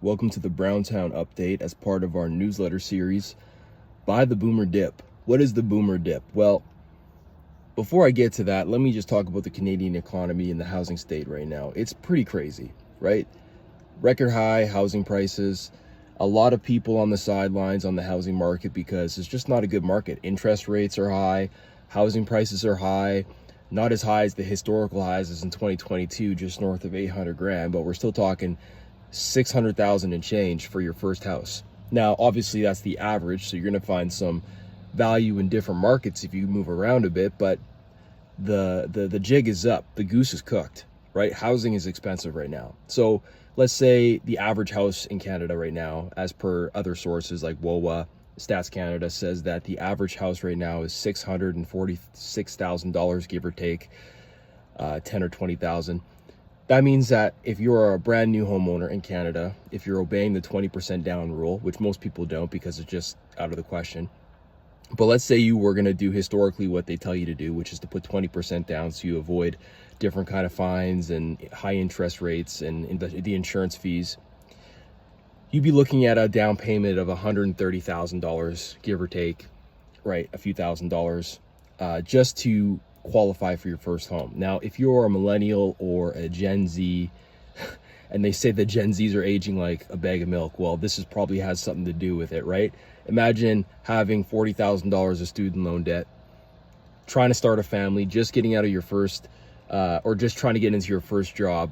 Welcome to the Browntown Update as part of our newsletter series, Buy the Boomer Dip. What is the Boomer Dip? Well, before I get to that, let me just talk about the Canadian economy and the housing state right now. It's pretty crazy, right? Record high housing prices, a lot of people on the sidelines on the housing market because it's just not a good market. Interest rates are high, housing prices are high, not as high as the historical highs as in 2022, just north of 800 grand, but we're still talking 600,000 and change for your first house. Now, obviously that's the average, so you're going to find some value in different markets if you move around a bit, but the jig is up, the goose is cooked, right? Housing is expensive right now. So let's say the average house in Canada right now, as per other sources like WOA, Stats Canada, says that the average house right now is $646,000, give or take 10 or 20,000. That means that if you're a brand new homeowner in Canada, if you're obeying the 20% down rule, which most people don't because it's just out of the question, but let's say you were going to do historically what they tell you to do, which is to put 20% down so you avoid different kind of fines and high interest rates and the insurance fees, you'd be looking at a down payment of $130,000, give or take, right, a few $1,000s, just to qualify for your first home. Now, if you're a millennial or a Gen Z, and they say that Gen Zs are aging like a bag of milk, well, this is probably has something to do with it, right? Imagine having $40,000 of student loan debt, trying to start a family, just getting out of your first, or just trying to get into your first job,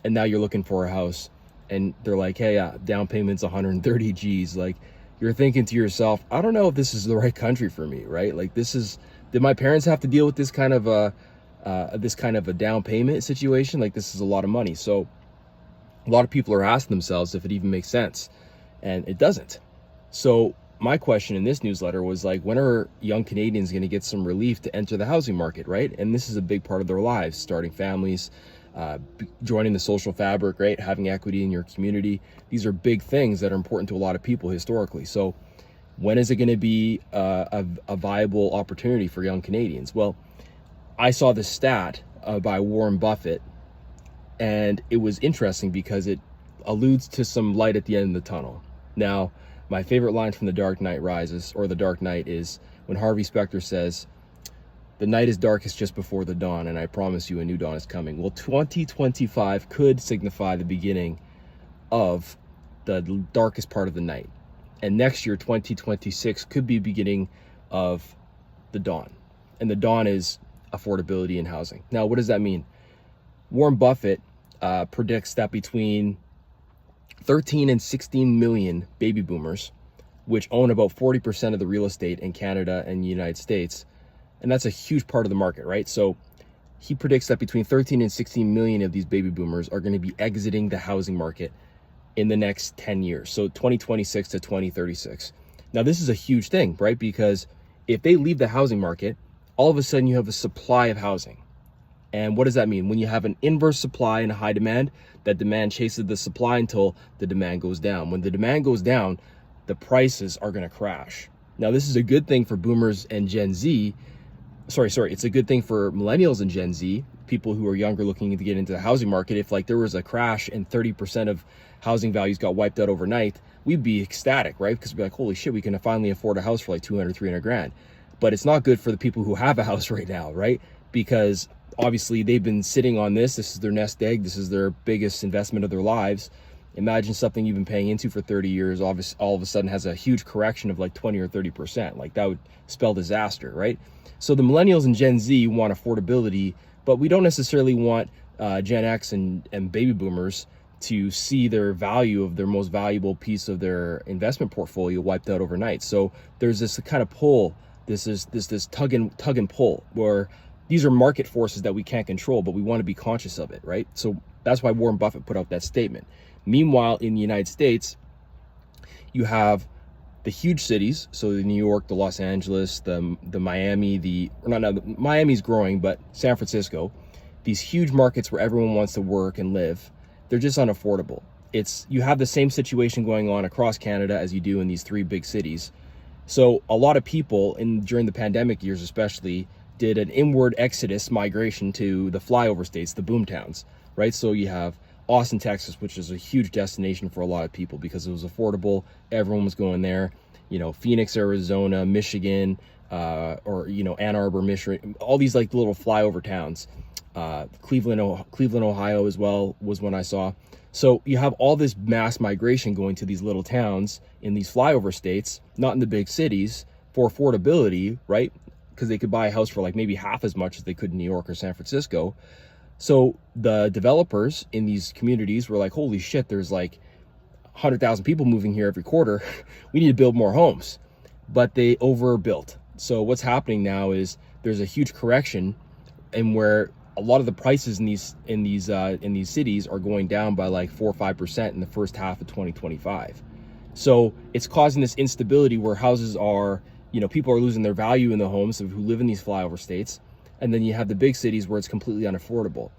and now you're looking for a house, and they're like, hey, down payment's 130 G's. Like, you're thinking to yourself, I don't know if this is the right country for me, right? Like, did my parents have to deal with this kind of a down payment situation? Like, this is a lot of money. So a lot of people are asking themselves if it even makes sense, and it doesn't. So my question in this newsletter was like, when are young Canadians going to get some relief to enter the housing market, right? And this is a big part of their lives, starting families, joining the social fabric, right? Having equity in your community. These are big things that are important to a lot of people historically. So when is it going to be a viable opportunity for young Canadians? Well, I saw this stat by Warren Buffett, and it was interesting because it alludes to some light at the end of the tunnel. Now, my favorite line from The Dark Knight Rises, or The Dark Knight, is when Harvey Specter says, "The night is darkest just before the dawn, and I promise you a new dawn is coming." Well, 2025 could signify the beginning of the darkest part of the night. And next year, 2026, could be beginning of the dawn. And the dawn is affordability in housing. Now, what does that mean? Warren Buffett predicts that between 13 and 16 million baby boomers, which own about 40% of the real estate in Canada and the United States, and that's a huge part of the market, right? So he predicts that between 13 and 16 million of these baby boomers are going to be exiting the housing market in the next 10 years. So 2026 to 2036. Now, this is a huge thing, right? Because if they leave the housing market, all of a sudden you have a supply of housing. And what does that mean? When you have an inverse supply and a high demand, that demand chases the supply until the demand goes down. When the demand goes down, the prices are going to crash. Now, this is a good thing for boomers and Gen Z. It's a good thing for millennials and Gen Z, people who are younger looking to get into the housing market. If like there was a crash and 30% of housing values got wiped out overnight, we'd be ecstatic, right? Because we'd be like, holy shit, we can finally afford a house for like 200, 300 grand. But it's not good for the people who have a house right now, right? Because obviously they've been sitting on this. This is their nest egg. This is their biggest investment of their lives. Imagine something you've been paying into for 30 years, obviously all of a sudden has a huge correction of like 20 or 30%. Like, that would spell disaster, right? So the millennials and Gen Z want affordability, but we don't necessarily want Gen X and baby boomers to see their value of their most valuable piece of their investment portfolio wiped out overnight. So there's this kind of pull, this tug and pull, where these are market forces that we can't control, but we want to be conscious of it, right? So that's why Warren Buffett put out that statement. Meanwhile, in the United States, you have the huge cities, so the New York, the Los Angeles, the Miami, Miami's growing, but San Francisco, these huge markets where everyone wants to work and live, they're just unaffordable. You have the same situation going on across Canada as you do in these three big cities. So a lot of people during the pandemic years especially did an inward exodus migration to the flyover states, the boom towns, right? So you have Austin, Texas, which is a huge destination for a lot of people because it was affordable. Everyone was going there. Phoenix, Arizona, Michigan, or Ann Arbor, Michigan, all these like little flyover towns. Cleveland, Ohio as well was one I saw. So you have all this mass migration going to these little towns in these flyover states, not in the big cities, for affordability, right? Because they could buy a house for like maybe half as much as they could in New York or San Francisco. So the developers in these communities were like, holy shit, there's like 100,000 people moving here every quarter. We need to build more homes. But they overbuilt. So what's happening now is there's a huge correction, and where a lot of the prices in these cities are going down by like 4 or 5% in the first half of 2025. So it's causing this instability where houses are, people are losing their value in the homes who live in these flyover states. And then you have the big cities where it's completely unaffordable.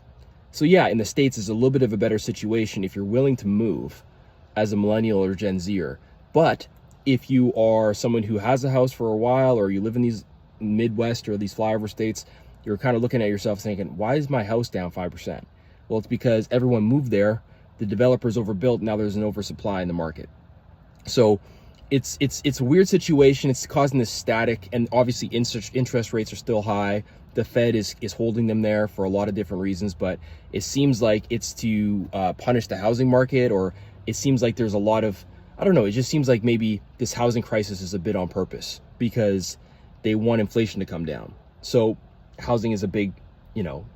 So yeah, in the States is a little bit of a better situation if you're willing to move as a millennial or Gen Zer. But if you are someone who has a house for a while, or you live in these Midwest or these flyover states, you're kind of looking at yourself thinking, why is my house down 5%? Well, it's because everyone moved there, the developers overbuilt, now there's an oversupply in the market. So it's a weird situation. It's causing this static, and obviously interest rates are still high. The Fed is holding them there for a lot of different reasons, but it seems like it's to punish the housing market, or it seems like there's a lot of, I don't know, it just seems like maybe this housing crisis is a bit on purpose because they want inflation to come down. So housing is a big,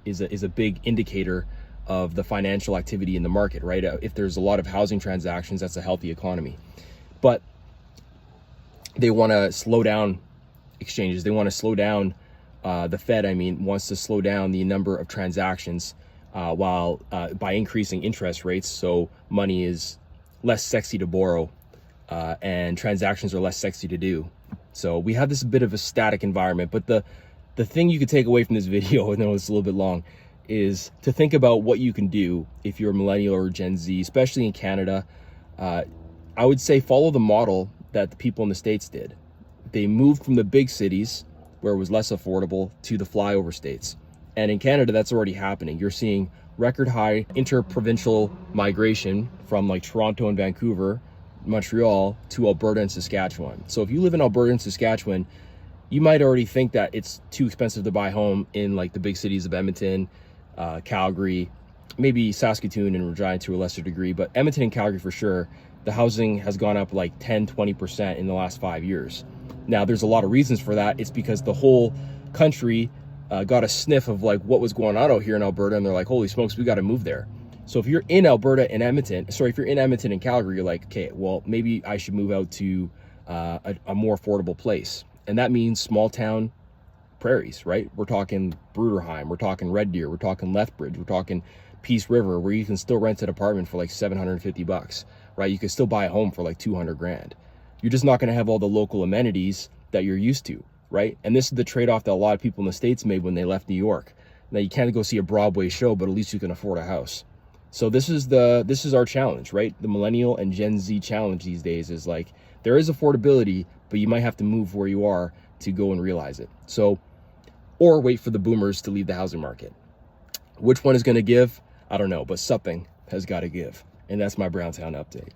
is a big indicator of the financial activity in the market, right? If there's a lot of housing transactions, that's a healthy economy. But they want to slow down exchanges. They want to slow down, the Fed, wants to slow down the number of transactions while by increasing interest rates. So money is less sexy to borrow and transactions are less sexy to do. So we have this bit of a static environment. But the thing you could take away from this video, I know it's a little bit long, is to think about what you can do if you're a millennial or Gen Z, especially in Canada. I would say follow the model that the people in the States did. They moved from the big cities where it was less affordable to the flyover states. And in Canada, that's already happening. You're seeing record high interprovincial migration from like Toronto and Vancouver, Montreal, to Alberta and Saskatchewan. So if you live in Alberta and Saskatchewan, you might already think that it's too expensive to buy a home in like the big cities of Edmonton, Calgary, maybe Saskatoon and Regina to a lesser degree, but Edmonton and Calgary for sure, the housing has gone up like 10-20% in the last 5 years. Now, there's a lot of reasons for that. It's because the whole country got a sniff of like what was going on out here in Alberta, and they're like, holy smokes, we got to move there. So if you're in Alberta and Edmonton, if you're in Edmonton and Calgary, you're like, okay, well, maybe I should move out to a more affordable place. And that means small town prairies, right? We're talking Bruderheim, we're talking Red Deer, we're talking Lethbridge, we're talking Peace River, where you can still rent an apartment for like $750, right? You can still buy a home for like 200 grand. You're just not going to have all the local amenities that you're used to, right? And this is the trade-off that a lot of people in the States made when they left New York. Now, you can't go see a Broadway show, but at least you can afford a house. So this is our challenge, right? The millennial and Gen Z challenge these days is like, there is affordability, but you might have to move where you are to go and realize it. So, or wait for the boomers to leave the housing market. Which one is going to give? I don't know, but something has got to give. And that's my Browntown update.